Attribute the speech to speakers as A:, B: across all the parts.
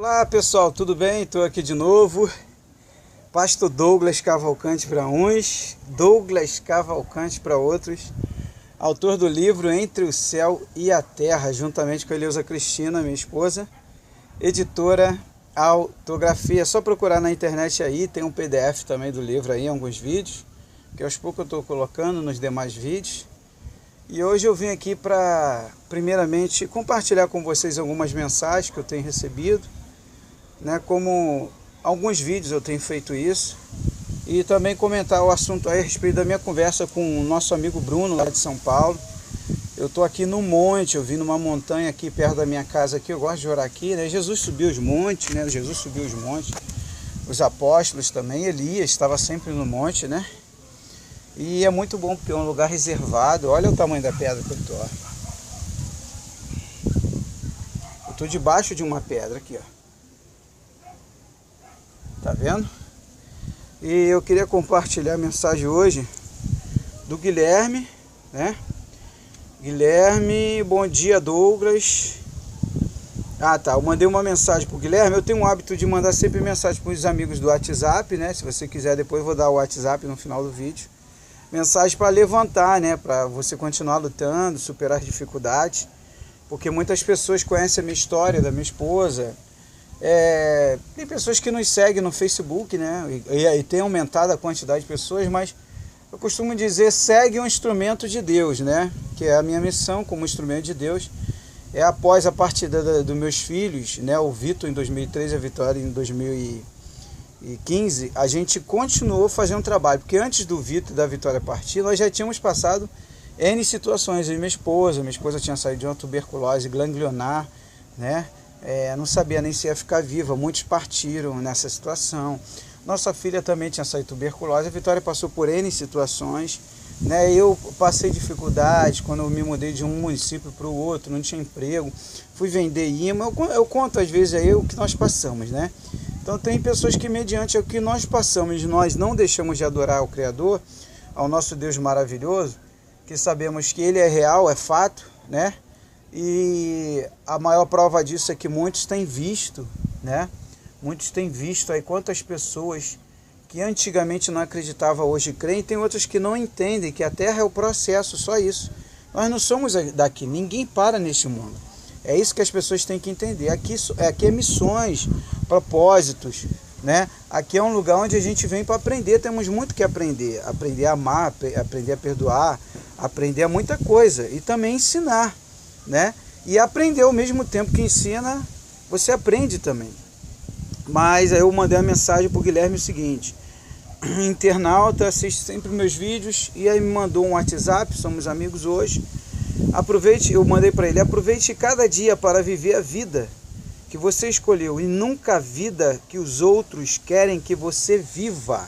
A: Olá pessoal, tudo bem? Estou aqui de novo. Pastor Douglas Cavalcante para uns, Douglas Cavalcante para outros. Autor do livro Entre o Céu e a Terra, juntamente com a Eleusa Cristina, minha esposa. Editora Autografia. É só procurar na internet aí, tem um PDF também do livro aí, alguns vídeos, que aos poucos eu estou colocando nos demais vídeos. E hoje eu vim aqui para, primeiramente, compartilhar com vocês algumas mensagens que eu tenho recebido, né? Como alguns vídeos eu tenho feito isso, e também comentar o assunto aí a respeito da minha conversa com o nosso amigo Bruno, lá de São Paulo. Eu estou aqui no monte, eu vim numa montanha aqui perto da minha casa aqui, eu gosto de orar aqui, né? Jesus subiu os montes, né? Jesus subiu os montes, os apóstolos também, Elias estava sempre no monte, né? E é muito bom porque é um lugar reservado. Olha o tamanho da pedra que eu estou. Eu estou debaixo de uma pedra aqui, ó. Tá vendo? E eu queria compartilhar a mensagem hoje do Guilherme, né? Guilherme, bom dia Douglas. Eu mandei uma mensagem pro Guilherme. Eu tenho um hábito de mandar sempre mensagem para os amigos do WhatsApp, né? Se você quiser depois eu vou dar o WhatsApp no final do vídeo. Mensagem para levantar, né? Para você continuar lutando, superar as dificuldades. Porque muitas pessoas conhecem a minha história, da minha esposa. Tem pessoas que nos seguem no Facebook, né? E tem aumentado a quantidade de pessoas, mas eu costumo dizer, segue um instrumento de Deus, né? Que é a minha missão como instrumento de Deus. Após a partida dos meus filhos, né? O Vitor em 2013 e a Vitória em 2015, a gente continuou fazendo trabalho, porque antes do Vitor e da Vitória partir, nós já tínhamos passado N situações. Eu e minha esposa tinha saído de uma tuberculose ganglionar, né? Não sabia nem se ia ficar viva, muitos partiram nessa situação. Nossa filha também tinha saído de tuberculose, a Vitória passou por N situações, né? Eu passei dificuldades quando eu me mudei de um município para o outro, não tinha emprego, fui vender imã, eu conto às vezes aí o que nós passamos, né? Então tem pessoas que mediante o que nós passamos, nós não deixamos de adorar ao Criador, ao nosso Deus maravilhoso, que sabemos que Ele é real, é fato, né? E a maior prova disso é que muitos têm visto, né? Muitos têm visto aí quantas pessoas que antigamente não acreditavam hoje creem, e tem outras que não entendem que a Terra é o processo, só isso. Nós não somos daqui, ninguém para neste mundo. É isso que as pessoas têm que entender. Aqui é missões, propósitos, né? Aqui é um lugar onde a gente vem para aprender, temos muito que aprender. Aprender a amar, aprender a perdoar, aprender muita coisa e também ensinar, né? E aprender ao mesmo tempo que ensina, você aprende também. Mas aí eu mandei a mensagem para o Guilherme o seguinte: internauta, assiste sempre meus vídeos, e aí me mandou um WhatsApp, somos amigos hoje. Aproveite, eu mandei para ele, aproveite cada dia para viver a vida que você escolheu e nunca a vida que os outros querem que você viva.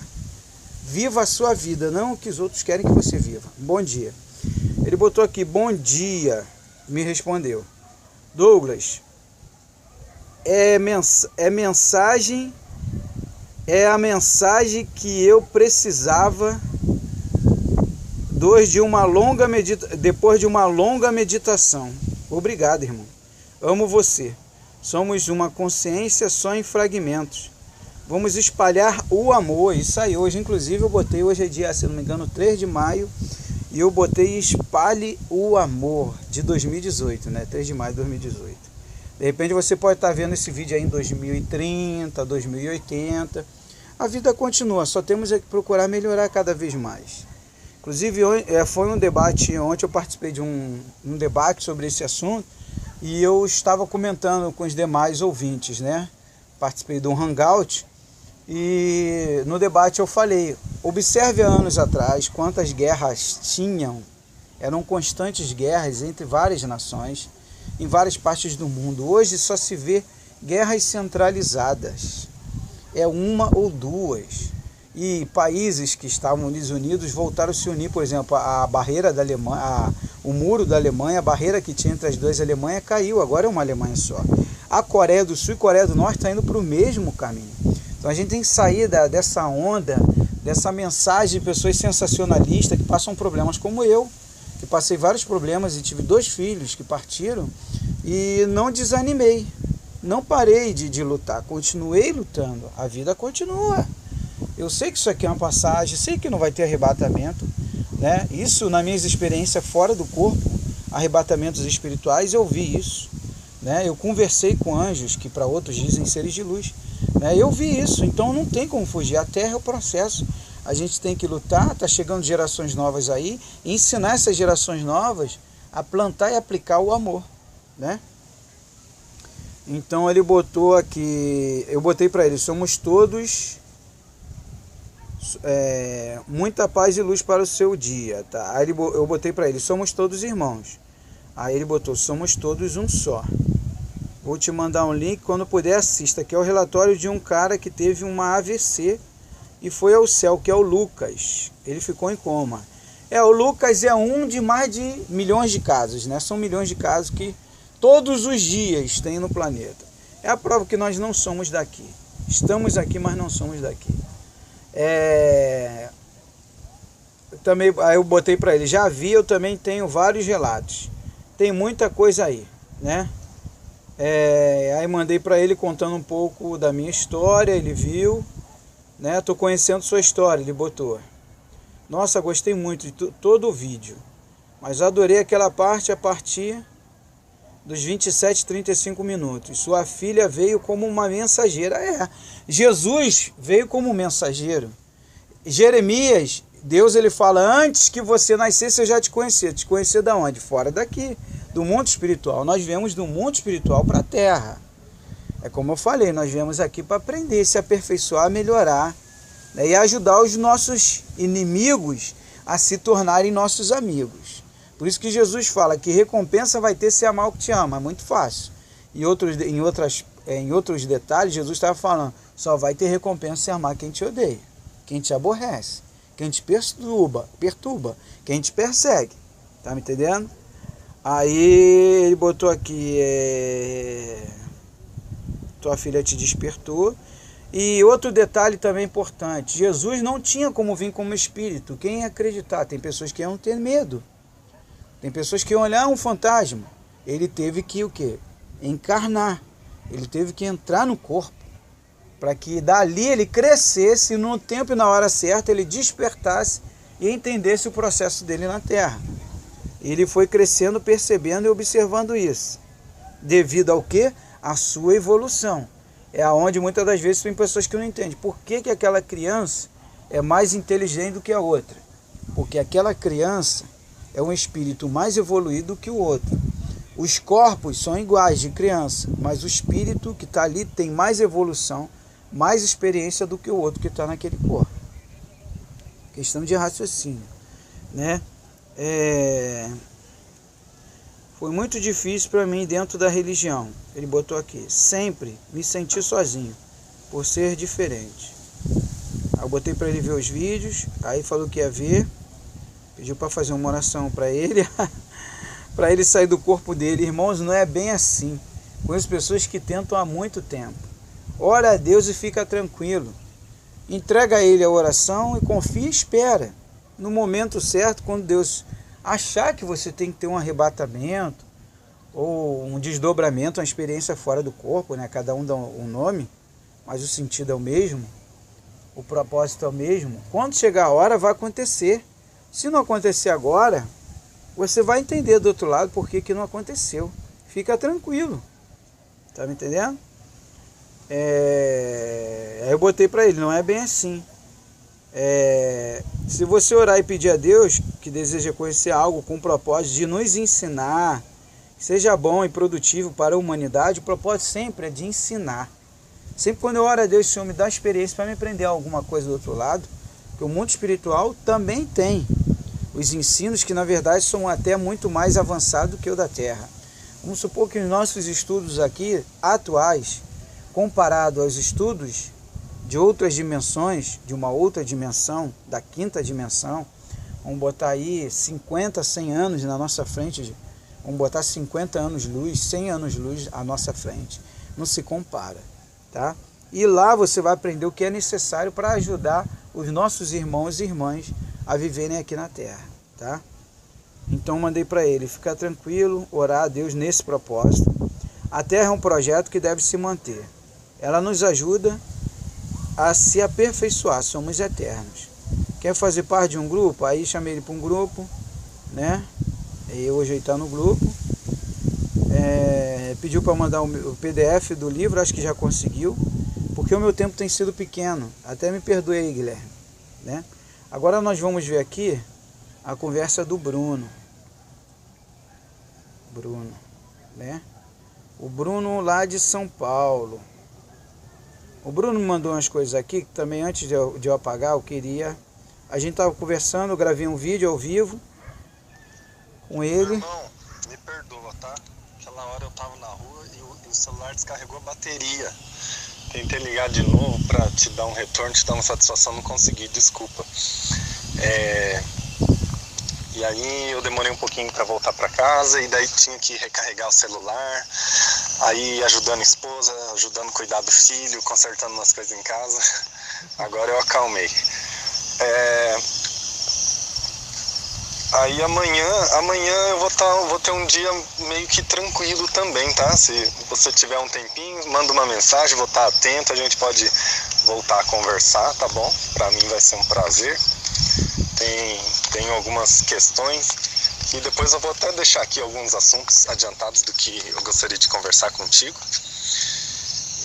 A: Viva a sua vida, não o que os outros querem que você viva. Bom dia. Ele botou aqui, bom dia, me respondeu. Douglas, é a mensagem que eu precisava depois de uma longa meditação. Obrigado, irmão. Amo você. Somos uma consciência só em fragmentos. Vamos espalhar o amor. Isso aí, hoje inclusive eu botei, hoje é dia, se não me engano, 3 de maio, e eu botei espalhe o amor de 2018, né? 3 de maio de 2018. De repente você pode estar vendo esse vídeo aí em 2030, 2080. A vida continua, só temos que procurar melhorar cada vez mais. Inclusive foi um debate, ontem eu participei de um debate sobre esse assunto, e eu estava comentando com os demais ouvintes, né? Participei de um hangout, e no debate eu falei, observe há anos atrás quantas guerras tinham, eram constantes guerras entre várias nações, em várias partes do mundo. Hoje só se vê guerras centralizadas, é uma ou duas, e países que estavam desunidos voltaram a se unir. Por exemplo, a barreira da Alemanha, o muro da Alemanha, a barreira que tinha entre as duas Alemanhas caiu, agora é uma Alemanha só. A Coreia do Sul e Coreia do Norte estão indo para o mesmo caminho. Então a gente tem que sair dessa onda, dessa mensagem de pessoas sensacionalistas que passam problemas como eu, que passei vários problemas e tive 2 filhos que partiram, e não desanimei. não parei de lutar, continuei lutando, a vida continua. Eu sei que isso aqui é uma passagem, sei que não vai ter arrebatamento, né? Isso na minha experiência fora do corpo, arrebatamentos espirituais, eu vi isso, né? Eu conversei com anjos, que para outros dizem seres de luz, né? Eu vi isso, então não tem como fugir, a Terra é o processo, a gente tem que lutar, está chegando gerações novas aí, e ensinar essas gerações novas a plantar e aplicar o amor, né? Então ele botou aqui, eu botei para ele, somos todos muita paz e luz para o seu dia, tá? Aí eu botei para ele, somos todos irmãos. Aí ele botou, somos todos um só. Vou te mandar um link, quando puder assista, que é o relatório de um cara que teve uma AVC e foi ao céu, que é o Lucas. Ele ficou em coma. O Lucas é um de mais de milhões de casos, né? São milhões de casos que todos os dias tem no planeta. É a prova que nós não somos daqui. Estamos aqui, mas não somos daqui. Também, aí eu botei para ele, já vi, eu também tenho vários relatos. Tem muita coisa aí, né? Aí mandei para ele contando um pouco da minha história, ele viu, né? Tô conhecendo sua história, ele botou. Nossa, gostei muito de todo o vídeo, mas adorei aquela parte a partir dos 27, 35 minutos. Sua filha veio como uma mensageira. Jesus veio como mensageiro. Jeremias, Deus ele fala, antes que você nascesse eu já te conhecia. Te conhecia da onde? Fora daqui, do mundo espiritual. Nós viemos do mundo espiritual para a terra. É como eu falei, nós viemos aqui para aprender, se aperfeiçoar, melhorar, né, e ajudar os nossos inimigos a se tornarem nossos amigos. Por isso que Jesus fala que recompensa vai ter se amar o que te ama, é muito fácil. Em outros detalhes, Jesus estava falando, só vai ter recompensa se amar quem te odeia, quem te aborrece, quem te perturba, quem te persegue. Tá me entendendo? Aí ele botou aqui, tua filha te despertou. E outro detalhe também importante, Jesus não tinha como vir como espírito. Quem ia acreditar? Tem pessoas que iam ter medo. Tem pessoas que iam olhar um fantasma. Ele teve que o quê? Encarnar. Ele teve que entrar no corpo. Para que dali ele crescesse, no tempo e na hora certa ele despertasse e entendesse o processo dele na Terra. Ele foi crescendo, percebendo e observando isso. Devido ao quê? A sua evolução. É aonde muitas das vezes tem pessoas que não entendem. Por que aquela criança é mais inteligente do que a outra? Porque aquela criança é um espírito mais evoluído que o outro. Os corpos são iguais de criança, mas o espírito que está ali tem mais evolução, mais experiência do que o outro que está naquele corpo. Questão de raciocínio, né? Foi muito difícil para mim dentro da religião. Ele botou aqui, sempre me senti sozinho, por ser diferente. Aí eu botei para ele ver os vídeos, aí falou que ia ver, pediu para fazer uma oração para ele, para ele sair do corpo dele. Irmãos, não é bem assim. Conheço pessoas que tentam há muito tempo. Ora a Deus e fica tranquilo. Entrega a Ele a oração e confia e espera. No momento certo, quando Deus achar que você tem que ter um arrebatamento, ou um desdobramento, uma experiência fora do corpo, né? Cada um dá um nome, mas o sentido é o mesmo, o propósito é o mesmo. Quando chegar a hora, vai acontecer. Se não acontecer agora, você vai entender do outro lado por que não aconteceu. Fica tranquilo. Tá me entendendo? Aí eu botei para ele, não é bem assim. Se você orar e pedir a Deus que deseja conhecer algo com o propósito de nos ensinar, que seja bom e produtivo para a humanidade, o propósito sempre é de ensinar. Sempre quando eu oro a Deus, o Senhor me dá experiência para me aprender alguma coisa do outro lado, porque o mundo espiritual também tem os ensinos que na verdade são até muito mais avançados do que o da Terra. Vamos supor que os nossos estudos aqui, atuais, comparado aos estudos de outras dimensões, de uma outra dimensão, da quinta dimensão, vamos botar aí 50, 100 anos na nossa frente, vamos botar 50 anos-luz, 100 anos-luz à nossa frente, não se compara, tá? E lá você vai aprender o que é necessário para ajudar os nossos irmãos e irmãs a viverem aqui na Terra, tá? Então mandei para ele ficar tranquilo, orar a Deus nesse propósito. A Terra é um projeto que deve se manter. Ela nos ajuda a se aperfeiçoar, somos eternos. Quer fazer parte de um grupo? Aí chamei ele para um grupo, né? E hoje ele está no grupo. Pediu para mandar o PDF do livro, acho que já conseguiu, porque o meu tempo tem sido pequeno. Até me perdoe aí, Guilherme, né? Agora nós vamos ver aqui a conversa do Bruno, né? O Bruno lá de São Paulo. O Bruno me mandou umas coisas aqui que também, antes de eu apagar, eu queria... A gente estava conversando, eu gravei um vídeo ao vivo com ele.
B: Irmão, me perdoa, tá? Aquela hora eu tava na rua e o celular descarregou a bateria. Tentei ligar de novo pra te dar um retorno, te dar uma satisfação, não consegui, desculpa. E aí eu demorei um pouquinho para voltar para casa e daí tinha que recarregar o celular, aí ajudando a esposa, ajudando a cuidar do filho, consertando umas coisas em casa. Agora eu acalmei. Aí amanhã eu vou ter um dia meio que tranquilo também, tá? Se você tiver um tempinho, manda uma mensagem, vou estar atento, a gente pode voltar a conversar, tá bom? Para mim vai ser um prazer. Tem algumas questões e depois eu vou até deixar aqui alguns assuntos adiantados do que eu gostaria de conversar contigo.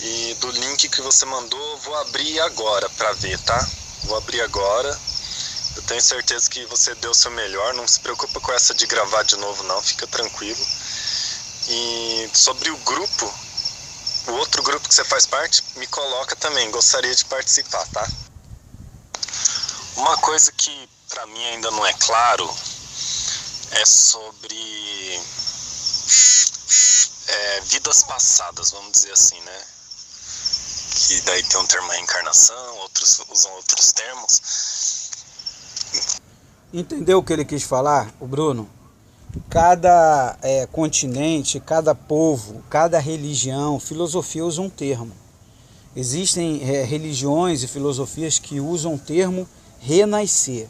B: E do link que você mandou, vou abrir agora para ver, tá? Vou abrir agora. Eu tenho certeza que você deu o seu melhor, não se preocupa com essa de gravar de novo não, fica tranquilo. E sobre o grupo, o outro grupo que você faz parte, me coloca também, gostaria de participar, tá? Uma coisa que para mim ainda não é claro é sobre vidas passadas, vamos dizer assim, né? Que daí tem um termo reencarnação, outros usam outros termos.
A: Entendeu o que ele quis falar, o Bruno? Cada continente, cada povo, cada religião, filosofia usa um termo. Existem religiões e filosofias que usam o termo renascer.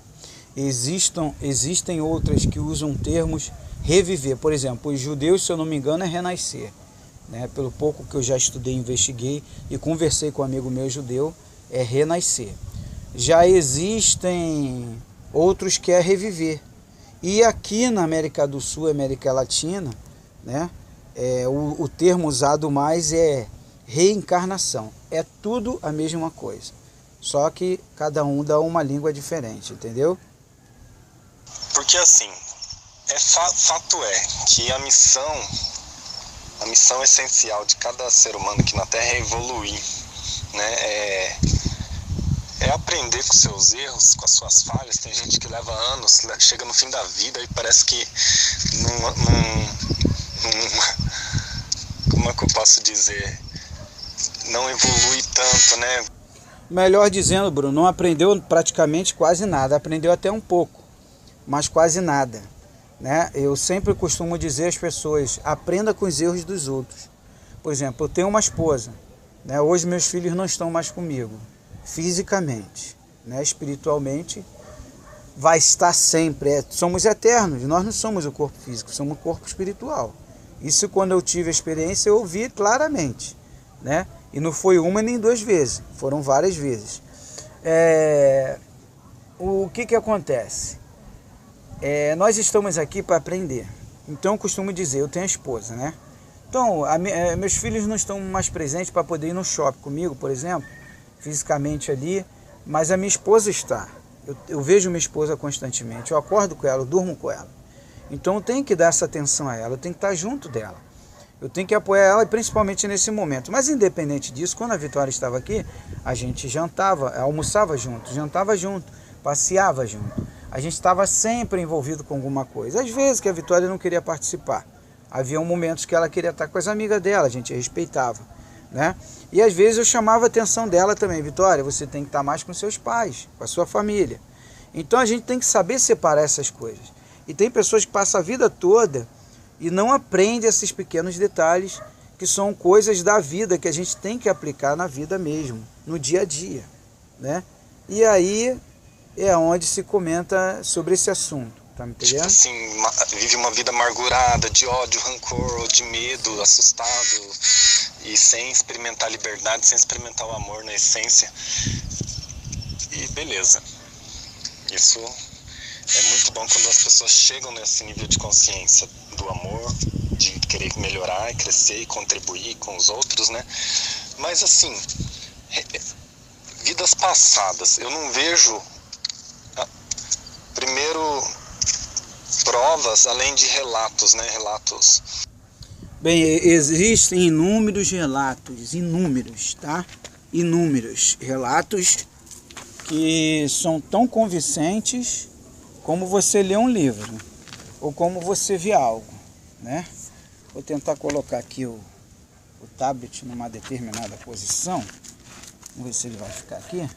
A: Existem outras que usam termos reviver. Por exemplo, os judeus, se eu não me engano, é renascer, né? Pelo pouco que eu já estudei, investiguei e conversei com um amigo meu judeu, é renascer. Já existem outros que é reviver. E aqui na América do Sul, América Latina, né, o termo usado mais é reencarnação. É tudo a mesma coisa. Só que cada um dá uma língua diferente, entendeu?
B: Porque assim, fato é que a missão essencial de cada ser humano aqui na Terra é evoluir, né? É aprender com seus erros, com as suas falhas. Tem gente que leva anos, chega no fim da vida e parece que como é que eu posso dizer? Não evolui tanto, né?
A: Melhor dizendo, Bruno, não aprendeu praticamente quase nada. Aprendeu até um pouco, mas quase nada, né? Eu sempre costumo dizer às pessoas, aprenda com os erros dos outros. Por exemplo, eu tenho uma esposa, né? Hoje meus filhos não estão mais comigo, fisicamente, né? Espiritualmente vai estar sempre. Somos eternos, nós não somos o corpo físico, somos o corpo espiritual. Isso quando eu tive a experiência eu ouvi claramente, né? E não foi uma nem duas vezes, foram várias vezes. O que acontece? Nós estamos aqui para aprender. Então eu costumo dizer, eu tenho a esposa, né? Então, meus filhos não estão mais presentes para poder ir no shopping comigo, por exemplo, fisicamente ali, mas a minha esposa está. Eu vejo minha esposa constantemente, eu acordo com ela, eu durmo com ela. Então eu tenho que dar essa atenção a ela, eu tenho que estar junto dela. Eu tenho que apoiar ela, principalmente nesse momento. Mas independente disso, quando a Vitória estava aqui, a gente jantava, almoçava junto, jantava junto, passeava junto. A gente estava sempre envolvido com alguma coisa. Às vezes que a Vitória não queria participar. Havia momentos que ela queria estar com as amigas dela, a gente respeitava, né? E às vezes eu chamava a atenção dela também. Vitória, você tem que estar mais com seus pais, com a sua família. Então a gente tem que saber separar essas coisas. E tem pessoas que passam a vida toda e não aprende esses pequenos detalhes que são coisas da vida que a gente tem que aplicar na vida mesmo, no dia a dia, né? E aí é onde se comenta sobre esse assunto. Tá me
B: tipo
A: entendendo?
B: assim, vive uma vida amargurada, de ódio, rancor, ou de medo, assustado, e sem experimentar a liberdade, sem experimentar o amor na essência. E beleza. Isso é muito bom quando as pessoas chegam nesse nível de consciência do amor, de querer melhorar, crescer e contribuir com os outros, né? Mas assim, vidas passadas, eu não vejo, primeiro, provas além de relatos, né? Relatos.
A: Bem, existem inúmeros relatos, inúmeros, tá? Inúmeros relatos que são tão convincentes como você lê um livro ou como você vê algo, né? Vou tentar colocar aqui o tablet numa determinada posição. Vamos ver se ele vai ficar aqui.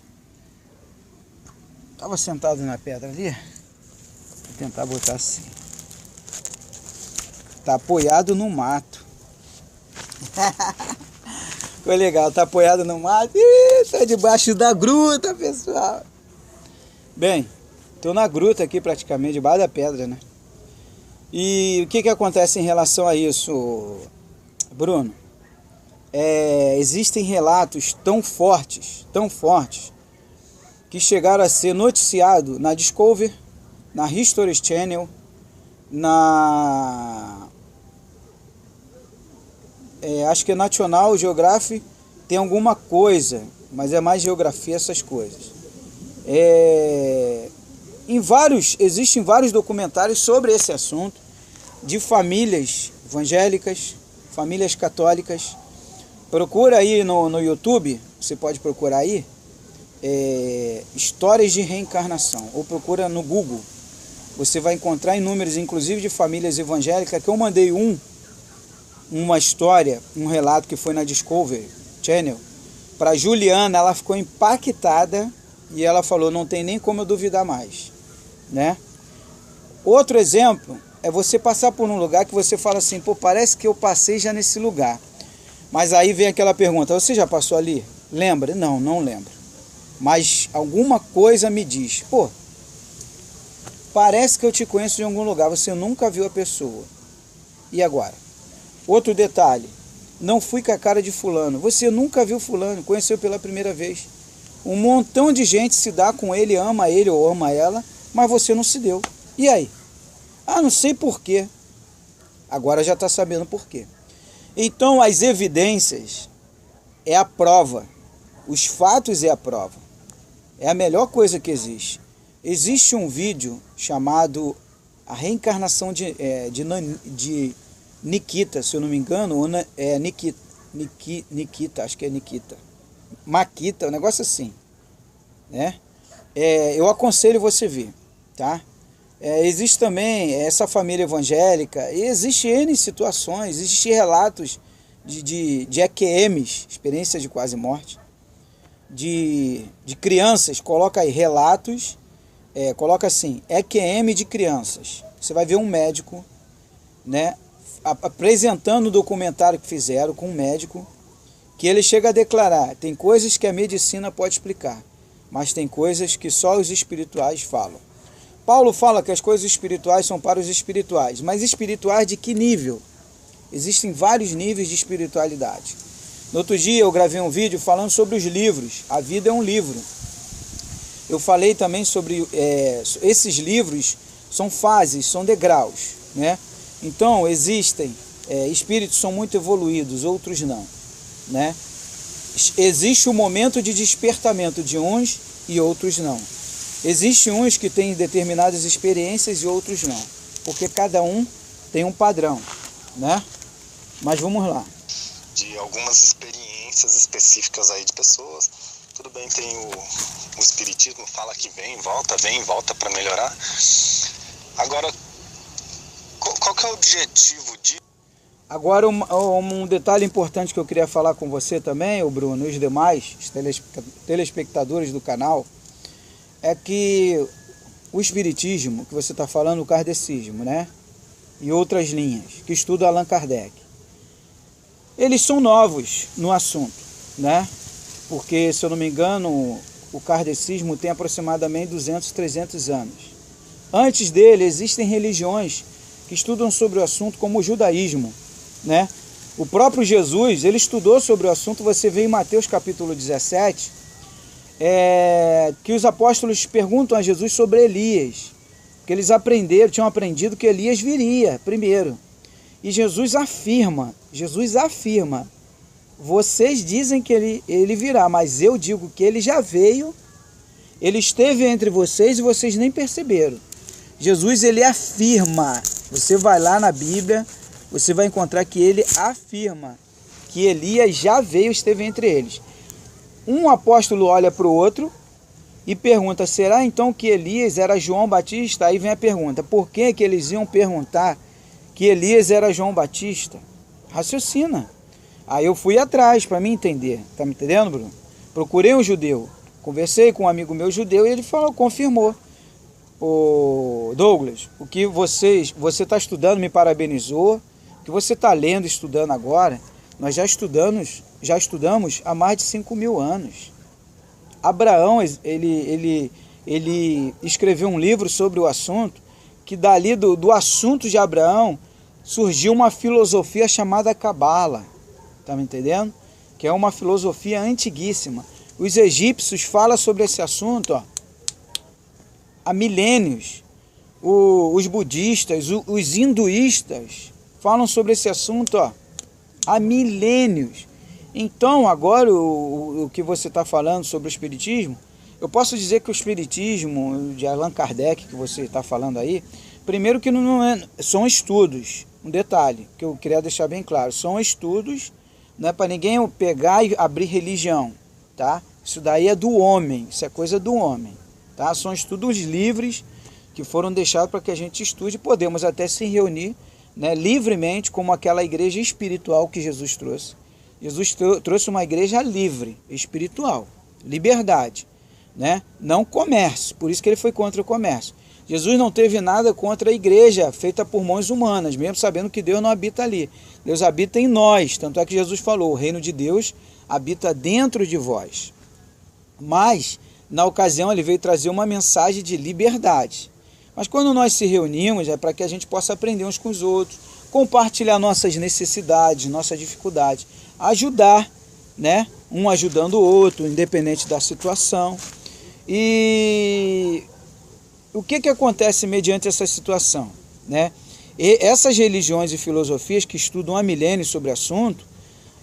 A: Estava sentado na pedra ali. Vou tentar botar assim. Tá apoiado no mato. Ficou legal, tá apoiado no mato. Ih, tá debaixo da gruta, pessoal. Bem, tô na gruta aqui praticamente, debaixo da pedra, né? E o que acontece em relação a isso, Bruno? Existem relatos tão fortes, que chegaram a ser noticiados na Discovery, na History Channel, acho que é National Geographic, tem alguma coisa, mas é mais geografia, essas coisas. Existem vários documentários sobre esse assunto, de famílias evangélicas, famílias católicas. Procura aí no YouTube, você pode procurar aí, histórias de reencarnação, ou procura no Google. Você vai encontrar inúmeros, inclusive de famílias evangélicas, que eu mandei uma história, um relato que foi na Discovery Channel, para Juliana. Ela ficou impactada e ela falou, não tem nem como eu duvidar mais, né? Outro exemplo é você passar por um lugar que você fala assim, pô, parece que eu passei já nesse lugar. Mas aí vem aquela pergunta, você já passou ali? Lembra? Não, não lembro. Mas alguma coisa me diz, pô, parece que eu te conheço de algum lugar, você nunca viu a pessoa. E agora? Outro detalhe, não fui com a cara de fulano, você nunca viu fulano, conheceu pela primeira vez. Um montão de gente se dá com ele ou ama ela, mas você não se deu. E aí? Ah, não sei porquê. Agora já está sabendo porquê. Então as evidências é a prova, os fatos é a prova. É a melhor coisa que existe. Existe um vídeo chamado A Reencarnação de Nikita, se eu não me engano, Nikita, acho que é Nikita. Makita, um negócio assim, né? Eu aconselho você ver, tá? Existe também essa família evangélica, e existe N situações, existem relatos de EQMs, experiências de quase morte, de crianças. Coloca aí relatos, coloca assim, EQM de crianças. Você vai ver um médico, né, apresentando o documentário que fizeram com um médico, que ele chega a declarar, tem coisas que a medicina pode explicar, mas tem coisas que só os espirituais falam. Paulo fala que as coisas espirituais são para os espirituais, mas espirituais de que nível? Existem vários níveis de espiritualidade. No outro dia eu gravei um vídeo falando sobre os livros. A vida é um livro. Eu falei também sobre esses livros, são fases, são degraus, né? Então existem espíritos que são muito evoluídos, outros não, né? Existe o momento de despertamento de uns e outros não. Existem uns que têm determinadas experiências e outros não, porque cada um tem um padrão, né? Mas vamos lá.
B: De algumas experiências específicas aí de pessoas. Tudo bem, tem o espiritismo, fala que vem e volta para melhorar. Agora, qual que é o objetivo de...
A: Agora um detalhe importante que eu queria falar com você também, o Bruno, e os demais telespectadores do canal, é que o espiritismo, que você está falando, o kardecismo, né? E outras linhas, que estuda Allan Kardec, eles são novos no assunto, né? Porque, se eu não me engano, o kardecismo tem aproximadamente 200, 300 anos. Antes dele existem religiões que estudam sobre o assunto, como o judaísmo, né? O próprio Jesus, ele estudou sobre o assunto. Você vê em Mateus capítulo 17, que os apóstolos perguntam a Jesus sobre Elias, que eles tinham aprendido que Elias viria primeiro. E Jesus afirma, vocês dizem que ele virá, mas eu digo que ele já veio, ele esteve entre vocês e vocês nem perceberam. Jesus, ele afirma, você vai lá na Bíblia, você vai encontrar que ele afirma que Elias já veio, esteve entre eles. Um apóstolo olha para o outro e pergunta, será então que Elias era João Batista? Aí vem a pergunta, por que eles iam perguntar que Elias era João Batista? Raciocina. Aí eu fui atrás para me entender, tá me entendendo, Bruno? Procurei um judeu, conversei com um amigo meu judeu e ele falou, confirmou. O Douglas, o que você está estudando me parabenizou, o que você está lendo e estudando agora, nós já estudamos há mais de 5.000 anos. Abraão, ele escreveu um livro sobre o assunto, que dali do assunto de Abraão surgiu uma filosofia chamada Cabala, tá me entendendo? Que é uma filosofia antiguíssima. Os egípcios falam sobre esse assunto, ó, há milênios. Os budistas, os hinduístas falam sobre esse assunto, ó, há milênios. Então, agora, o que você está falando sobre o Espiritismo, eu posso dizer que o Espiritismo de Allan Kardec, que você está falando aí, primeiro que são estudos, um detalhe que eu queria deixar bem claro, são estudos, não é para ninguém pegar e abrir religião, tá? Isso daí é do homem, isso é coisa do homem, tá? São estudos livres que foram deixados para que a gente estude, podemos até se reunir, né, livremente, como aquela igreja espiritual que Jesus trouxe. Jesus trouxe uma igreja livre, espiritual, liberdade, né? Não comércio, por isso que ele foi contra o comércio. Jesus não teve nada contra a igreja feita por mãos humanas, mesmo sabendo que Deus não habita ali. Deus habita em nós, tanto é que Jesus falou, o reino de Deus habita dentro de vós. Mas, na ocasião, ele veio trazer uma mensagem de liberdade. Mas quando nós se reunimos, é para que a gente possa aprender uns com os outros, compartilhar nossas necessidades, nossas dificuldades, ajudar, né? Um ajudando o outro, independente da situação. E o que acontece mediante essa situação, né? E essas religiões e filosofias que estudam há milênios sobre o assunto,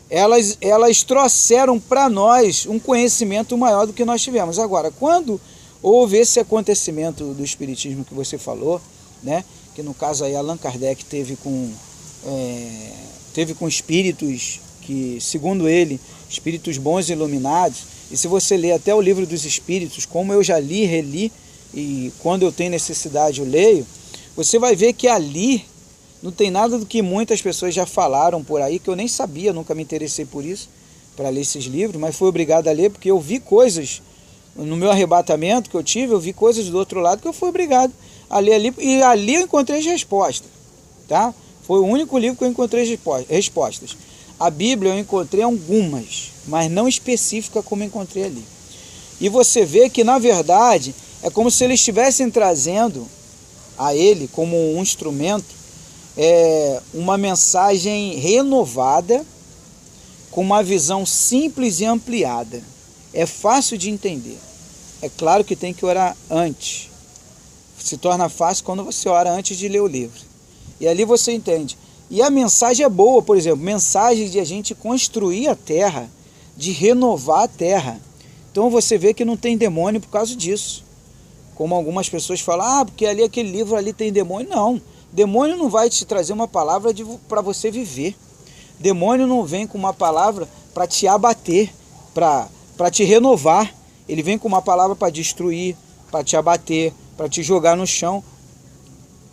A: elas trouxeram para nós um conhecimento maior do que nós tivemos. Agora, quando houve esse acontecimento do Espiritismo que você falou, né? Que no caso aí Allan Kardec teve com espíritos que, segundo ele, espíritos bons e iluminados, e se você ler até o livro dos Espíritos, como eu já li, reli, e quando eu tenho necessidade eu leio, você vai ver que ali não tem nada do que muitas pessoas já falaram por aí, que eu nem sabia, nunca me interessei por isso, para ler esses livros, mas fui obrigado a ler, porque eu vi coisas, no meu arrebatamento que eu tive, eu vi coisas do outro lado que eu fui obrigado a ler ali, e ali eu encontrei as respostas, tá? Foi o único livro que eu encontrei respostas. A Bíblia eu encontrei algumas, mas não específica como eu encontrei ali. E você vê que, na verdade, é como se eles estivessem trazendo a ele, como um instrumento, uma mensagem renovada, com uma visão simples e ampliada. É fácil de entender. É claro que tem que orar antes. Se torna fácil quando você ora antes de ler o livro. E ali você entende. E a mensagem é boa, por exemplo, mensagem de a gente construir a terra, de renovar a terra. Então você vê que não tem demônio por causa disso. Como algumas pessoas falam, porque ali aquele livro ali tem demônio. Não, demônio não vai te trazer uma palavra para você viver. Demônio não vem com uma palavra para te abater, para te renovar. Ele vem com uma palavra para destruir, para te abater, para te jogar no chão.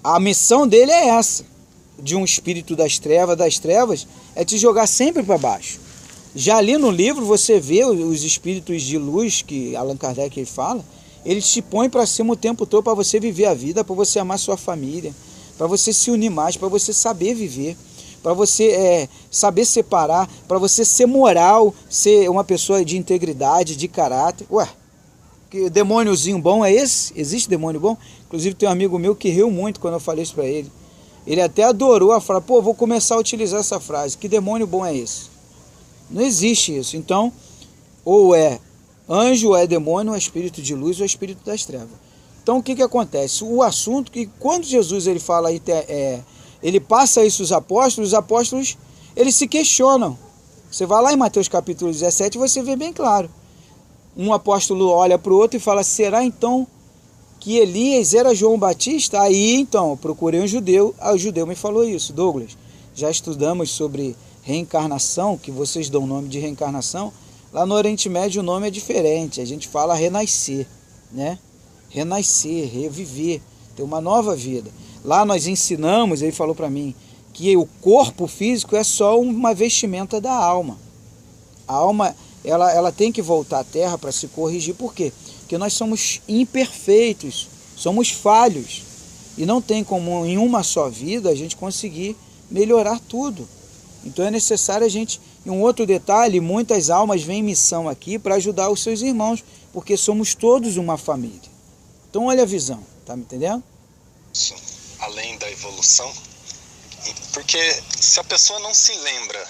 A: A missão dele é essa, de um espírito das trevas, é te jogar sempre para baixo. Já ali no livro você vê os espíritos de luz que Allan Kardec fala, eles te põem para cima o tempo todo para você viver a vida, para você amar sua família, para você se unir mais, para você saber viver, para você saber separar, para você ser moral, ser uma pessoa de integridade, de caráter. Ué, Que demôniozinho bom é esse? Existe demônio bom? Inclusive tem um amigo meu que riu muito quando eu falei isso para ele. Ele até adorou a frase. Pô, vou começar a utilizar essa frase. Que demônio bom é esse? Não existe isso. Então, ou é anjo, ou é demônio, ou é espírito de luz, ou é espírito das trevas. Então, o que acontece? O assunto que quando Jesus ele fala, ele passa isso aos apóstolos, os apóstolos eles se questionam. Você vai lá em Mateus capítulo 17 e você vê bem claro. Um apóstolo olha para o outro e fala, será então que Elias era João Batista? Aí então, eu procurei um judeu, o judeu me falou isso. Douglas, já estudamos sobre reencarnação, que vocês dão o nome de reencarnação. Lá no Oriente Médio o nome é diferente, a gente fala renascer, né? Renascer, reviver, ter uma nova vida. Lá nós ensinamos, ele falou para mim, que o corpo físico é só uma vestimenta da alma. A alma, ela tem que voltar à Terra para se corrigir. Por quê? Porque nós somos imperfeitos, somos falhos. E não tem como em uma só vida a gente conseguir melhorar tudo. Então é necessário a gente... E um outro detalhe, muitas almas vêm em missão aqui para ajudar os seus irmãos, porque somos todos uma família. Então olha a visão, tá me entendendo?
B: Isso, além da evolução, porque se a pessoa não se lembra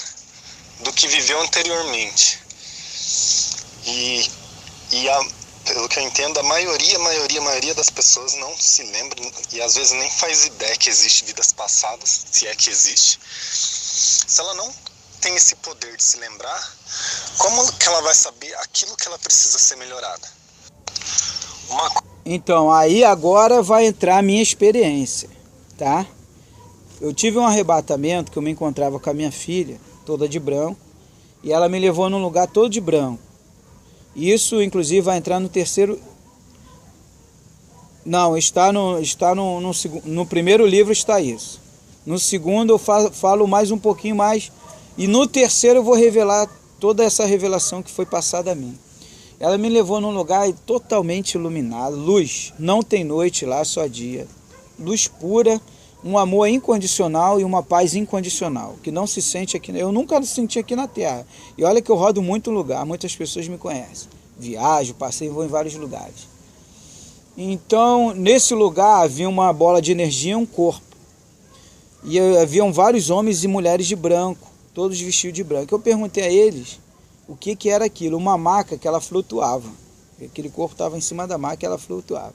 B: do que viveu anteriormente, pelo que eu entendo, a maioria das pessoas não se lembra e às vezes nem faz ideia que existe vidas passadas, se é que existe. Se ela não tem esse poder de se lembrar, como que ela vai saber aquilo que ela precisa ser melhorada?
A: Então, aí agora vai entrar a minha experiência, tá? Eu tive um arrebatamento que eu me encontrava com a minha filha, toda de branco, e ela me levou num lugar todo de branco. Isso, inclusive, vai entrar no terceiro... Não, no primeiro livro está isso. No segundo eu falo mais um pouquinho mais, e no terceiro eu vou revelar toda essa revelação que foi passada a mim. Ela me levou num lugar totalmente iluminado, luz, não tem noite lá, só dia. Luz pura, um amor incondicional e uma paz incondicional, que não se sente aqui, eu nunca senti aqui na Terra. E olha que eu rodo muito lugar, muitas pessoas me conhecem. Viajo, passei, vou em vários lugares. Então, nesse lugar havia uma bola de energia, um corpo. E haviam vários homens e mulheres de branco, todos vestidos de branco. Eu perguntei a eles o que era aquilo, uma maca que ela flutuava. Aquele corpo estava em cima da maca e ela flutuava.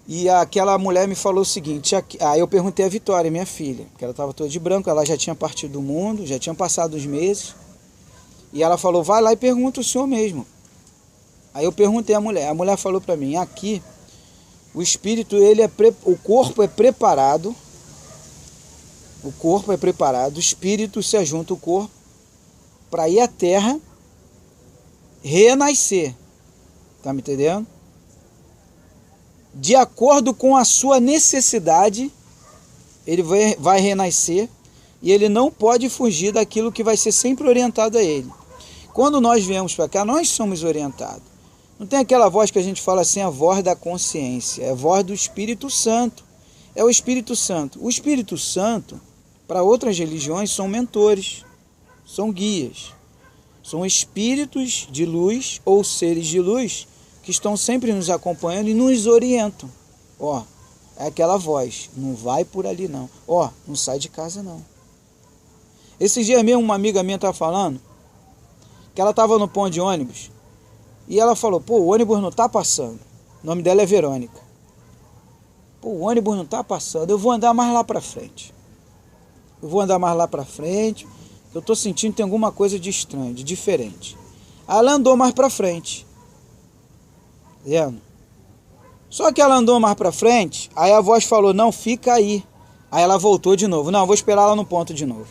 A: E aquela mulher me falou o seguinte, aí eu perguntei a Vitória, minha filha, que ela estava toda de branco, ela já tinha partido do mundo, já tinham passado uns meses. E ela falou, vai lá e pergunta o senhor mesmo. Aí eu perguntei a mulher falou para mim, aqui o espírito, o corpo é preparado, o espírito se ajunta ao corpo para ir à Terra renascer, tá me entendendo? De acordo com a sua necessidade, ele vai renascer e ele não pode fugir daquilo que vai ser sempre orientado a ele. Quando nós viemos para cá, nós somos orientados. Não tem aquela voz que a gente fala assim, a voz da consciência, é a voz do Espírito Santo. É o Espírito Santo. O Espírito Santo, para outras religiões, são mentores, são guias. São espíritos de luz ou seres de luz que estão sempre nos acompanhando e nos orientam. Ó, é aquela voz, não vai por ali não. Ó, não sai de casa não. Esses dias mesmo uma amiga minha estava falando que ela estava no ponto de ônibus e ela falou, pô, o ônibus não está passando. O nome dela é Verônica. Pô, o ônibus não está passando, eu vou andar mais lá para frente. Eu estou sentindo que tem alguma coisa de estranho, de diferente. Aí ela andou mais para frente. Vendo? Só que ela andou mais para frente, aí a voz falou, não, fica aí. Aí ela voltou de novo, não, vou esperar lá no ponto de novo.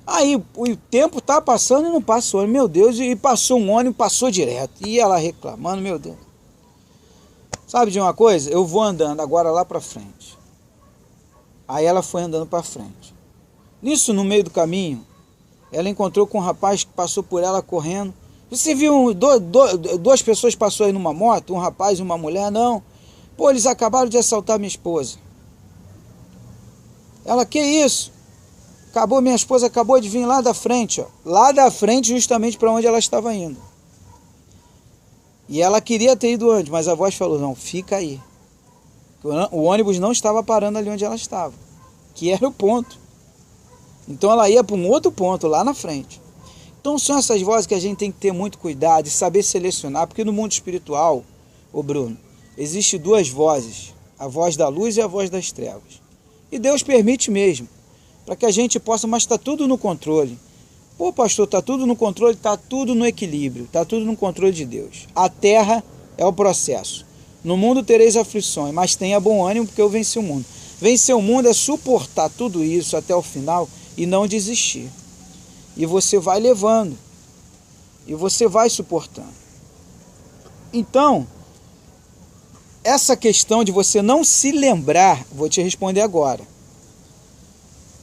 A: Aí o tempo tá passando e não passou, meu Deus, e passou um ônibus, passou direto. E ela reclamando, meu Deus. Sabe de uma coisa? Eu vou andando agora lá para frente. Aí ela foi andando para frente. Nisso, no meio do caminho, ela encontrou com um rapaz que passou por ela correndo. Você viu duas pessoas passou aí numa moto, um rapaz e uma mulher? Não. Pô, eles acabaram de assaltar minha esposa. Ela, que isso? Minha esposa acabou de vir lá da frente, ó. Lá da frente, justamente para onde ela estava indo. E ela queria ter ido antes, mas a voz falou, não, fica aí. O ônibus não estava parando ali onde ela estava, que era o ponto. Então ela ia para um outro ponto lá na frente. Então são essas vozes que a gente tem que ter muito cuidado e saber selecionar, porque no mundo espiritual, ô Bruno, existe duas vozes, a voz da luz e a voz das trevas. E Deus permite mesmo, para que a gente possa, mas está tudo no controle. Pô, pastor, está tudo no controle, está tudo no equilíbrio, está tudo no controle de Deus. A terra é o processo. No mundo tereis aflições, mas tenha bom ânimo, porque eu venci o mundo. Vencer o mundo é suportar tudo isso até o final e não desistir. E você vai levando. E você vai suportando. Então, essa questão de você não se lembrar, vou te responder agora.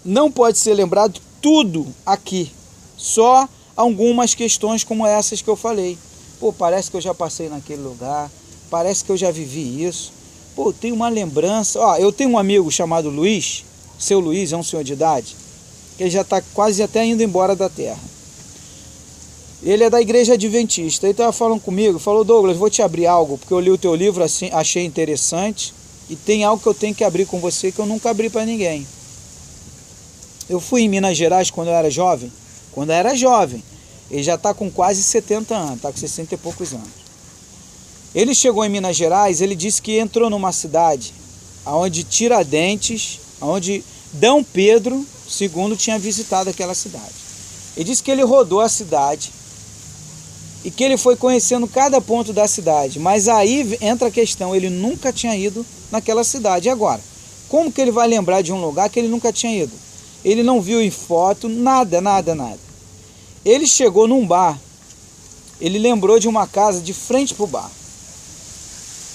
A: Não pode ser lembrado tudo aqui. Só algumas questões como essas que eu falei. Pô, parece que eu já passei naquele lugar. Parece que eu já vivi isso. Pô, tem uma lembrança. Ó, eu tenho um amigo chamado Luiz. Seu Luiz é um senhor de idade. Que ele já está quase até indo embora da terra. Ele é da igreja adventista. Ele estava falando comigo. Falou, Douglas, vou te abrir algo. Porque eu li o teu livro, assim, achei interessante. E tem algo que eu tenho que abrir com você que eu nunca abri para ninguém. Eu fui em Minas Gerais quando eu era jovem. Quando eu era jovem. Ele já está com quase 70 anos. Está com 60 e poucos anos. Ele chegou em Minas Gerais, ele disse que entrou numa cidade onde Tiradentes, onde D. Pedro II tinha visitado aquela cidade. Ele disse que ele rodou a cidade e que ele foi conhecendo cada ponto da cidade. Mas aí entra a questão, ele nunca tinha ido naquela cidade. E agora? Como que ele vai lembrar de um lugar que ele nunca tinha ido? Ele não viu em foto, nada. Ele chegou num bar, ele lembrou de uma casa de frente para o bar.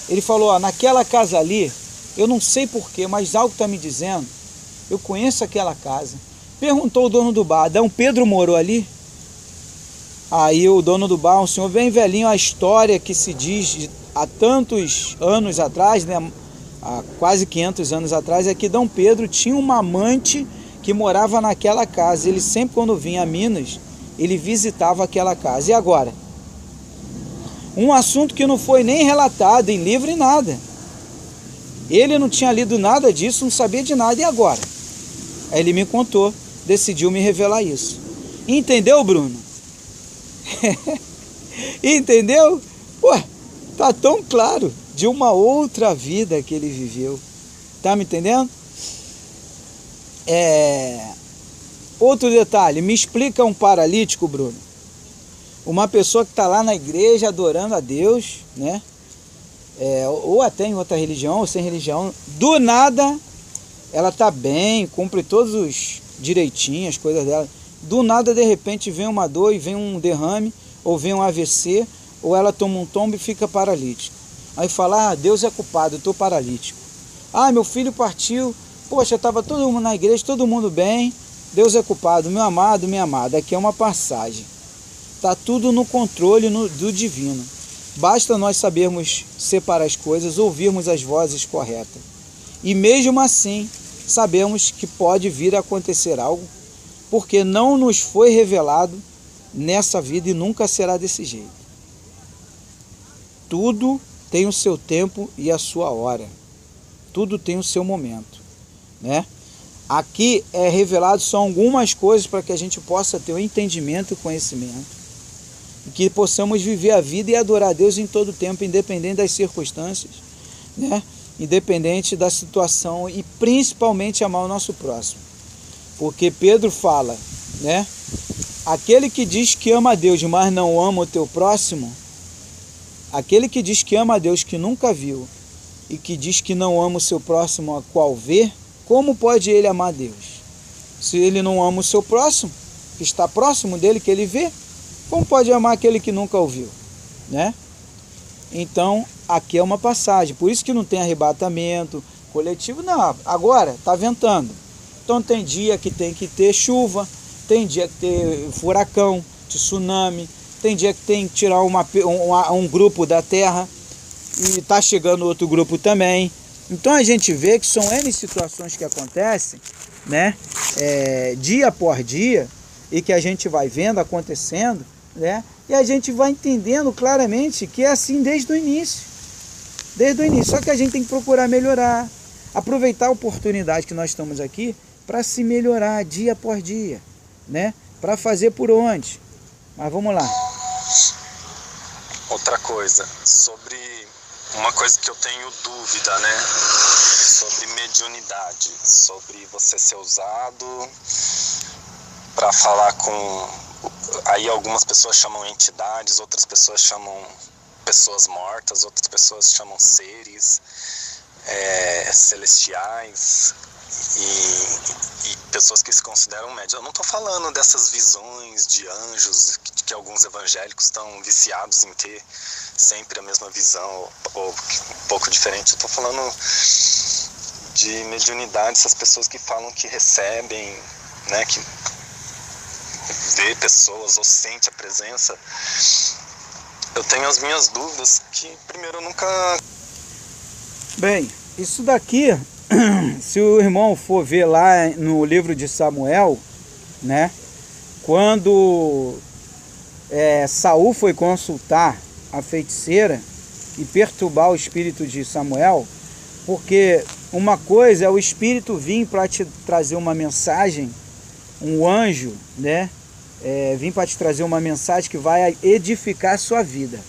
A: Ele falou, ó, naquela casa ali, eu não sei porquê, mas algo está me dizendo, eu conheço aquela casa. Perguntou o dono do bar, D. Pedro morou ali? Aí o dono do bar, um senhor bem velhinho, a história que se diz há tantos anos atrás, né, há quase 500 anos atrás, é que D. Pedro tinha uma amante que morava naquela casa. Ele sempre, quando vinha a Minas, ele visitava aquela casa. E agora? Um assunto que não foi nem relatado em livro e nada. Ele não tinha lido nada disso, não sabia de nada. E agora? Aí ele me contou, decidiu me revelar isso. Entendeu, Bruno? Entendeu? Ué, tá tão claro de uma outra vida que ele viveu. Tá me entendendo? Outro detalhe, me explica um paralítico, Bruno. Uma pessoa que está lá na igreja adorando a Deus, né? Ou até em outra religião, ou sem religião, do nada ela está bem, cumpre todos os direitinhos, as coisas dela. Do nada, de repente, vem uma dor e vem um derrame, ou vem um AVC, ou ela toma um tombo e fica paralítico. Aí fala, ah, Deus é culpado, eu estou paralítico. Ah, meu filho partiu, poxa, estava todo mundo na igreja, todo mundo bem, Deus é culpado, meu amado, minha amada. Aqui é uma passagem. Está tudo no controle do divino. Basta nós sabermos separar as coisas, ouvirmos as vozes corretas. E mesmo assim, sabemos que pode vir a acontecer algo, porque não nos foi revelado nessa vida e nunca será desse jeito. Tudo tem o seu tempo e a sua hora. Tudo tem o seu momento, né? Aqui é revelado só algumas coisas para que a gente possa ter o entendimento e conhecimento. E que possamos viver a vida e adorar a Deus em todo tempo, independente das circunstâncias, né? Independente da situação e principalmente amar o nosso próximo. Porque Pedro fala, né? Aquele que diz que ama a Deus, mas não ama o teu próximo, aquele que diz que ama a Deus que nunca viu e que diz que não ama o seu próximo a qual vê, como pode ele amar a Deus? Se ele não ama o seu próximo, que está próximo dele, que ele vê, como pode amar aquele que nunca ouviu, né? Então, aqui é uma passagem, por isso que não tem arrebatamento coletivo, não. Agora, está ventando, então tem dia que tem que ter chuva, tem dia que ter furacão, tsunami, tem dia que tem que tirar um grupo da terra e está chegando outro grupo também. Então a gente vê que são N situações que acontecem, né? Dia por dia, e que a gente vai vendo acontecendo, né? E a gente vai entendendo claramente que é assim desde o início. Desde o início. Só que a gente tem que procurar melhorar. Aproveitar a oportunidade que nós estamos aqui para se melhorar dia após dia, né? Para fazer por onde. Mas vamos lá.
B: Outra coisa, sobre uma coisa que eu tenho dúvida, né? Sobre mediunidade, sobre você ser usado para falar com... Aí algumas pessoas chamam entidades, outras pessoas chamam pessoas mortas, outras pessoas chamam seres celestiais e pessoas que se consideram médios. Eu não estou falando dessas visões de anjos que alguns evangélicos estão viciados em ter sempre a mesma visão ou um pouco diferente. Eu estou falando de mediunidade, essas pessoas que falam que recebem, né, que vê pessoas ou sente a presença. Eu tenho as minhas dúvidas que, primeiro, eu nunca...
A: Bem, isso daqui, se o irmão for ver lá no livro de Samuel, né, quando Saul foi consultar a feiticeira e perturbar o espírito de Samuel, porque uma coisa é o espírito vir para te trazer uma mensagem, um anjo, né, vir para te trazer uma mensagem que vai edificar a sua vida.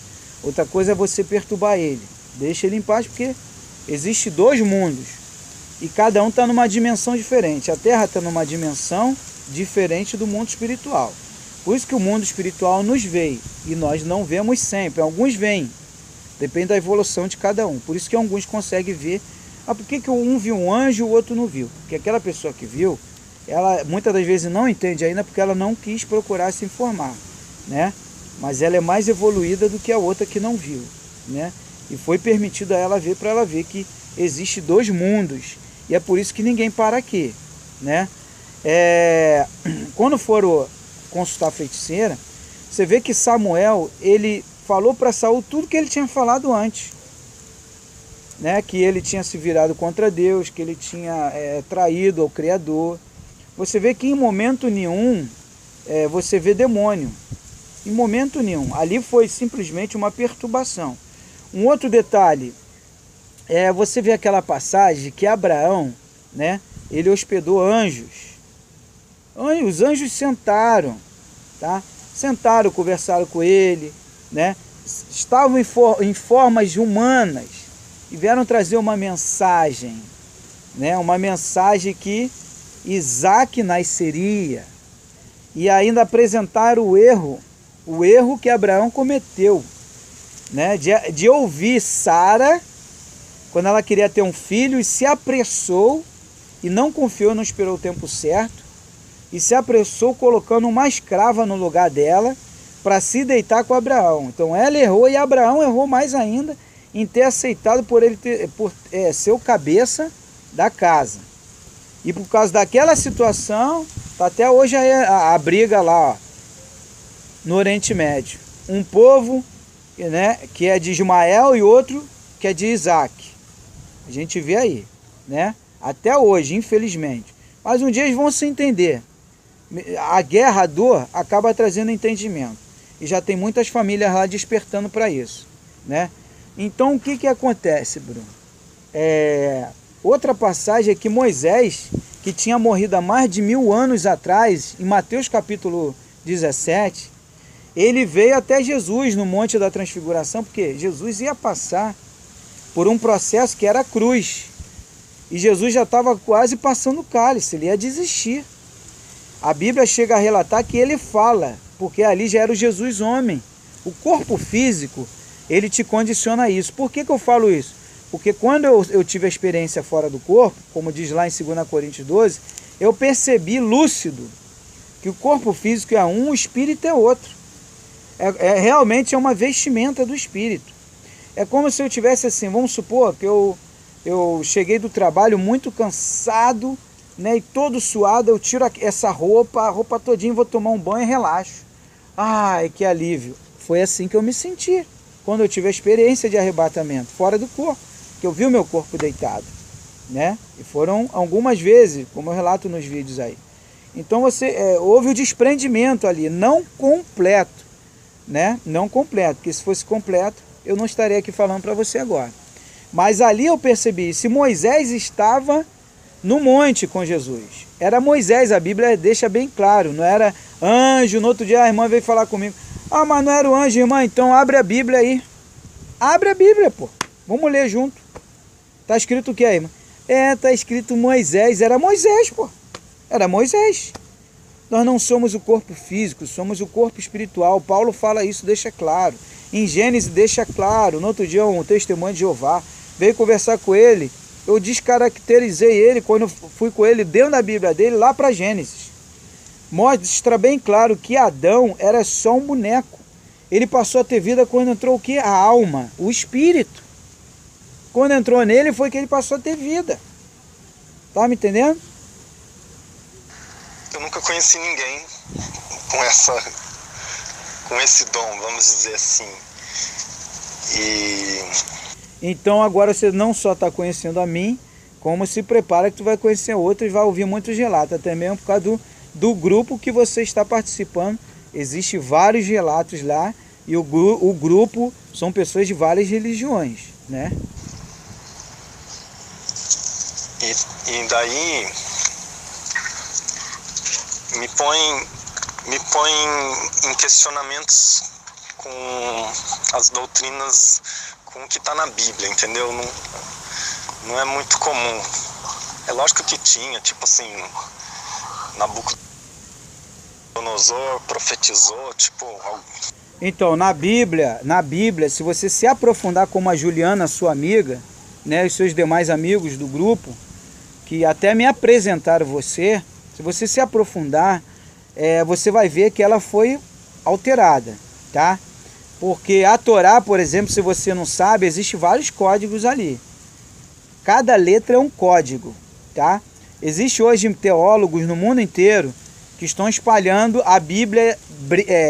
A: Outra coisa é você perturbar ele. Deixa ele em paz, porque existe dois mundos e cada um está numa dimensão diferente. A Terra está numa dimensão diferente do mundo espiritual. Por isso que o mundo espiritual nos vê e nós não vemos sempre. Alguns veem, depende da evolução de cada um. Por isso que alguns conseguem ver. Por que um viu um anjo e o outro não viu? Porque aquela pessoa que viu, ela muitas das vezes não entende ainda porque ela não quis procurar se informar, né? Mas ela é mais evoluída do que a outra que não viu, né? E foi permitido a ela ver, para ela ver que existe dois mundos. E é por isso que ninguém para aqui, né? Quando foram consultar a feiticeira, você vê que Samuel, ele falou para Saul tudo que ele tinha falado antes, né? Que ele tinha se virado contra Deus, que ele tinha traído ao Criador. Você vê que em momento nenhum você vê demônio. Em momento nenhum. Ali foi simplesmente uma perturbação. Um outro detalhe, você vê aquela passagem que Abraão, né, ele hospedou anjos. Os anjos sentaram, tá? Sentaram, conversaram com ele, né? Estavam em formas humanas e vieram trazer uma mensagem, né? Uma mensagem que Isaac nasceria, e ainda apresentaram o erro que Abraão cometeu, né? De ouvir Sara quando ela queria ter um filho e se apressou e não confiou, não esperou o tempo certo e se apressou colocando uma escrava no lugar dela para se deitar com Abraão. Então ela errou e Abraão errou mais ainda em ter aceitado por ser o cabeça da casa. E por causa daquela situação, tá até hoje a briga lá, ó, no Oriente Médio. Um povo, né, que é de Ismael e outro que é de Isaac. A gente vê aí, né? Até hoje, infelizmente. Mas um dia eles vão se entender. A guerra, a dor, acaba trazendo entendimento. E já tem muitas famílias lá despertando para isso, né? Então o que acontece, Bruno? Outra passagem é que Moisés, que tinha morrido há mais de 1000 anos atrás, em Mateus capítulo 17, ele veio até Jesus no Monte da Transfiguração, porque Jesus ia passar por um processo que era a cruz. E Jesus já estava quase passando o cálice, ele ia desistir. A Bíblia chega a relatar que ele fala, porque ali já era o Jesus homem. O corpo físico, ele te condiciona a isso. Por que eu falo isso? Porque quando eu tive a experiência fora do corpo, como diz lá em 2 Coríntios 12, eu percebi lúcido que o corpo físico é um, o espírito é outro. Realmente é uma vestimenta do espírito. É como se eu tivesse assim, vamos supor que eu cheguei do trabalho muito cansado, né, e todo suado, eu tiro essa roupa, a roupa todinha, vou tomar um banho e relaxo. Ai, que alívio. Foi assim que eu me senti quando eu tive a experiência de arrebatamento fora do corpo, que eu vi o meu corpo deitado, né? E foram algumas vezes, como eu relato nos vídeos aí. Então houve o desprendimento ali, não completo, né? Não completo, porque se fosse completo, eu não estaria aqui falando para você agora. Mas ali eu percebi, se Moisés estava no monte com Jesus, era Moisés, a Bíblia deixa bem claro, não era anjo. No outro dia a irmã veio falar comigo, ah, mas não era o anjo, irmã, então abre a Bíblia aí. Abre a Bíblia, pô, vamos ler junto. Tá escrito o que aí, irmã? Tá escrito Moisés, era Moisés, pô, era Moisés. Nós não somos o corpo físico, somos o corpo espiritual. Paulo fala isso, deixa claro. Em Gênesis deixa claro. No outro dia um testemunho de Jeová veio conversar com ele. Eu descaracterizei ele quando fui com ele dentro da Bíblia dele lá para Gênesis. Mostra bem claro que Adão era só um boneco. Ele passou a ter vida quando entrou o quê? A alma, o espírito. Quando entrou nele foi que ele passou a ter vida. Tá me entendendo?
B: Eu nunca conheci ninguém com esse dom, vamos dizer assim.
A: Então agora você não só está conhecendo a mim, como se prepara que tu vai conhecer outros e vai ouvir muitos relatos, até mesmo por causa do grupo que você está participando. Existem vários relatos lá e o grupo são pessoas de várias religiões, né?
B: E daí me põe em questionamentos com as doutrinas, com o que está na Bíblia, entendeu? Não é muito comum. É lógico que tinha, tipo assim, Nabucodonosor profetizou, tipo...
A: Então, na Bíblia, se você se aprofundar como a Juliana, sua amiga, né, os seus demais amigos do grupo, que até me apresentaram você, se você se aprofundar, você vai ver que ela foi alterada, tá? Porque a Torá, por exemplo, se você não sabe, existe vários códigos ali. Cada letra é um código, tá? Existe hoje teólogos no mundo inteiro que estão espalhando a Bíblia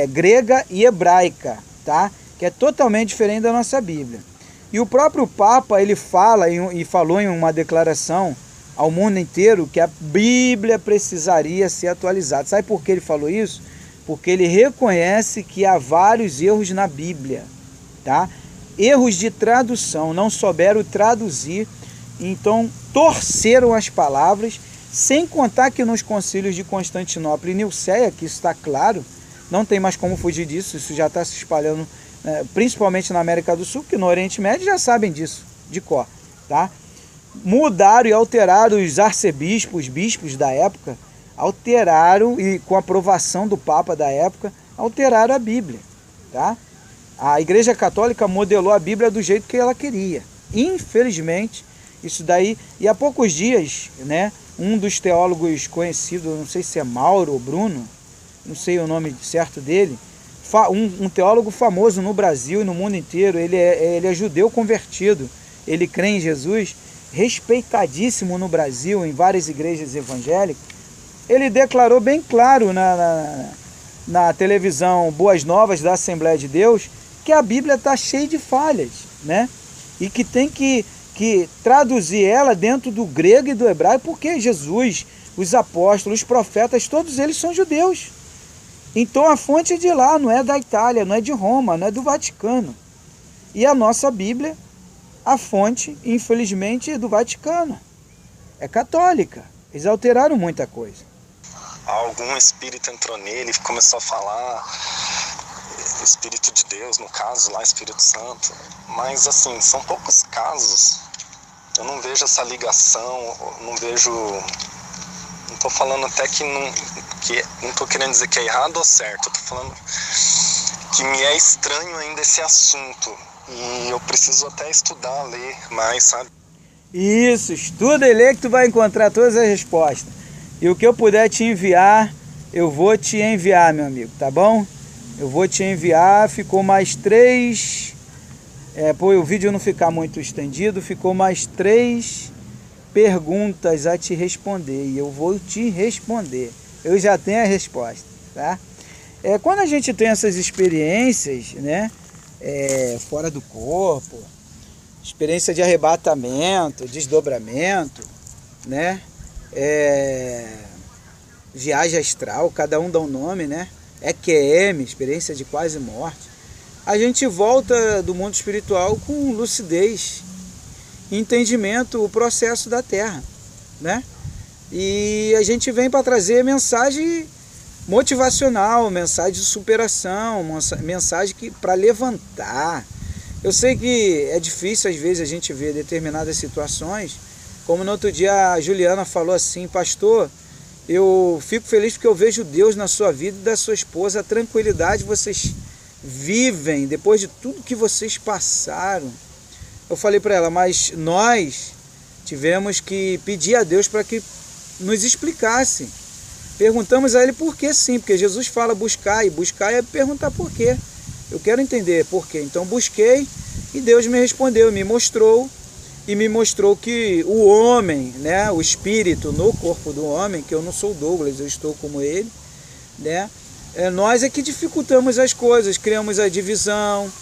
A: grega e hebraica, tá? Que é totalmente diferente da nossa Bíblia. E o próprio Papa, ele fala e falou em uma declaração ao mundo inteiro que a Bíblia precisaria ser atualizada. Sabe por que ele falou isso? Porque ele reconhece que há vários erros na Bíblia, tá? Erros de tradução, não souberam traduzir, então torceram as palavras, sem contar que nos concílios de Constantinopla e Nicéia, que isso está claro, não tem mais como fugir disso, isso já está se espalhando, principalmente na América do Sul, que no Oriente Médio já sabem disso, de cor, tá? Mudaram e alteraram os arcebispos, bispos da época, alteraram, e com a aprovação do Papa da época, alteraram a Bíblia, tá? A Igreja Católica modelou a Bíblia do jeito que ela queria. Infelizmente, isso daí... E há poucos dias, né, um dos teólogos conhecidos, não sei se é Mauro ou Bruno, não sei o nome certo dele, um teólogo famoso no Brasil e no mundo inteiro, ele é judeu convertido, ele crê em Jesus, respeitadíssimo no Brasil, em várias igrejas evangélicas. Ele declarou bem claro na televisão Boas Novas da Assembleia de Deus que a Bíblia está cheia de falhas, né? E que tem que traduzir ela dentro do grego e do hebraico, porque Jesus, os apóstolos, os profetas, todos eles são judeus. Então a fonte é de lá, não é da Itália, não é de Roma, não é do Vaticano. E a nossa Bíblia, a fonte, infelizmente, é do Vaticano. É católica. Eles alteraram muita coisa.
B: Algum espírito entrou nele e começou a falar, Espírito de Deus, no caso lá, Espírito Santo. Mas assim, são poucos casos. Eu não vejo essa ligação, não vejo... Não estou falando até que não estou querendo dizer que é errado ou certo. Eu estou falando que me é estranho ainda esse assunto. E eu preciso até estudar, ler mais, sabe?
A: Isso, estuda e lê que tu vai encontrar todas as respostas. E o que eu puder te enviar, eu vou te enviar, meu amigo, tá bom? Eu vou te enviar, ficou mais 3... o vídeo não ficar muito estendido, ficou mais 3 perguntas a te responder. E eu vou te responder. Eu já tenho a resposta, tá? Quando a gente tem essas experiências, né? Fora do corpo, experiência de arrebatamento, desdobramento, né? Viagem astral, cada um dá um nome, né? EQM, experiência de quase morte, a gente volta do mundo espiritual com lucidez, entendimento, o processo da Terra, né? E a gente vem para trazer mensagem motivacional, mensagem de superação, mensagem para levantar. Eu sei que é difícil às vezes a gente ver determinadas situações, como no outro dia a Juliana falou assim: pastor, eu fico feliz porque eu vejo Deus na sua vida e da sua esposa, a tranquilidade que vocês vivem depois de tudo que vocês passaram. Eu falei para ela, mas nós tivemos que pedir a Deus para que nos explicasse. Perguntamos a ele por que sim, porque Jesus fala buscar, e buscar é perguntar por quê. Eu quero entender por quê. Então busquei e Deus me respondeu, me mostrou que o homem, né, o espírito no corpo do homem, que eu não sou Douglas, eu estou como ele, né, nós é que dificultamos as coisas, criamos a divisão,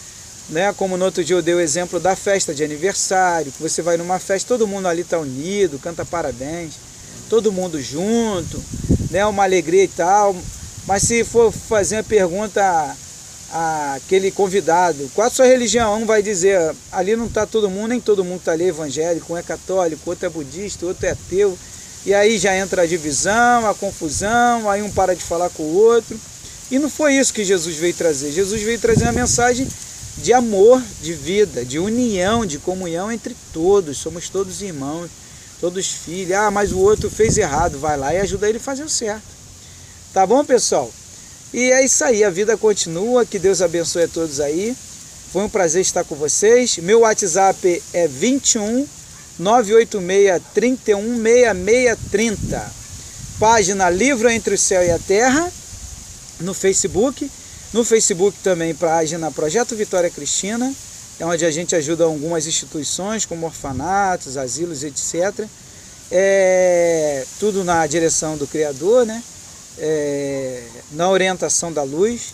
A: né, como no outro dia eu dei o exemplo da festa de aniversário, que você vai numa festa, todo mundo ali está unido, canta parabéns, todo mundo junto, né, uma alegria e tal, mas se for fazer uma pergunta aquele convidado, qual a sua religião? Um vai dizer, ali não está todo mundo, nem todo mundo está ali evangélico, um é católico, outro é budista, outro é ateu, e aí já entra a divisão, a confusão, aí um para de falar com o outro, e não foi isso que Jesus veio trazer. Jesus veio trazer uma mensagem de amor, de vida, de união, de comunhão entre todos, somos todos irmãos, todos filhos. Ah, mas o outro fez errado, vai lá e ajuda ele a fazer o certo. Tá bom, pessoal? E é isso aí, a vida continua, que Deus abençoe a todos aí. Foi um prazer estar com vocês. Meu WhatsApp é 21 986 31 6630. Página Livro Entre o Céu e a Terra, no Facebook. No Facebook também, página Projeto Vitória Cristina, é onde a gente ajuda algumas instituições, como orfanatos, asilos, etc. Tudo na direção do Criador, né? Na orientação da luz.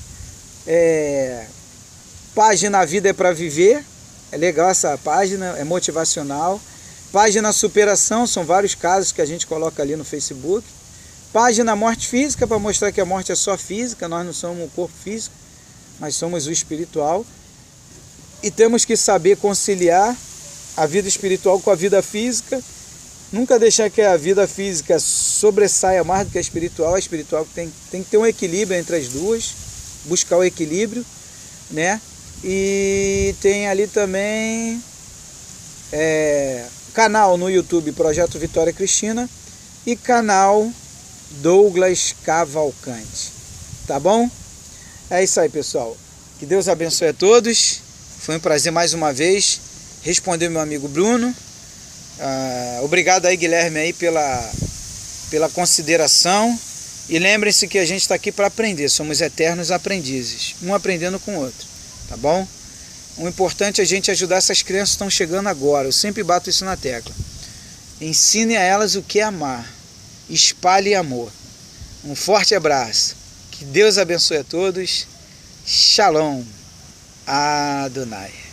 A: Página Vida é para Viver, é legal essa página, é motivacional. Página Superação, são vários casos que a gente coloca ali no Facebook. Página Morte Física, para mostrar que a morte é só física, nós não somos o corpo físico, mas somos o espiritual. E temos que saber conciliar a vida espiritual com a vida física. Nunca deixar que a vida física sobressaia mais do que a espiritual. A espiritual tem que ter um equilíbrio entre as duas, buscar o equilíbrio, né? E tem ali também canal no YouTube Projeto Vitória Cristina e canal Douglas Cavalcante. Tá bom? É isso aí, pessoal. Que Deus abençoe a todos. Foi um prazer mais uma vez responder meu amigo Bruno. Obrigado aí, Guilherme, aí pela consideração. E lembrem-se que a gente está aqui para aprender. Somos eternos aprendizes, um aprendendo com o outro. Tá bom? O importante é a gente ajudar essas crianças que estão chegando agora. Eu sempre bato isso na tecla. Ensine a elas o que é amar. Espalhe amor. Um forte abraço. Que Deus abençoe a todos. Shalom Adonai.